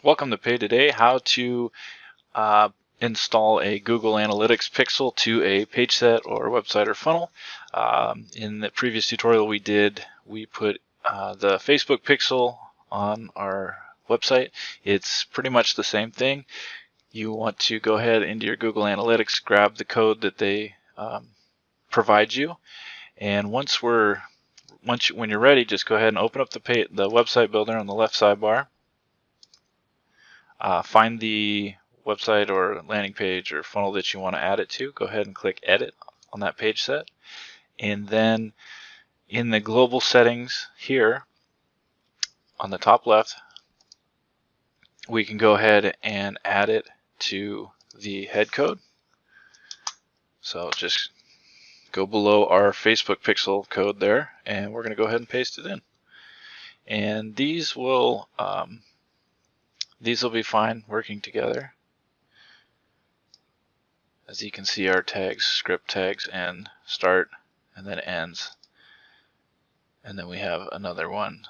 Welcome to PaidToday, how to install a Google Analytics pixel to a page set or website or funnel. In the previous tutorial we put the Facebook pixel on our website. It's pretty much the same thing. You want to go ahead into your Google Analytics, grab the code that they provide you, and when you're ready, just go ahead and open up the website builder on the left sidebar. Find the website or landing page or funnel that you want to add it to. Go ahead and click Edit on that page set. And then in the global settings here on the top left, we can go ahead and add it to the head code. So just go below our Facebook pixel code there, and we're going to go ahead and paste it in. And these will be fine working together. As you can see, our tags, script tags, end, start, and then ends. And then we have another one.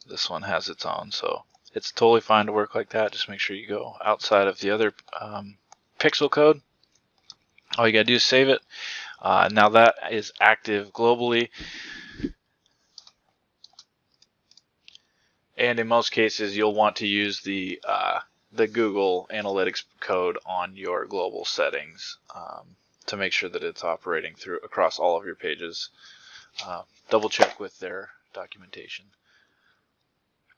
This one has its own, so it's totally fine to work like that. Just make sure you go outside of the other pixel code. All you gotta do is save it. Now that is active globally. And in most cases, you'll want to use the Google Analytics code on your global settings to make sure that it's operating across all of your pages. Double check with their documentation.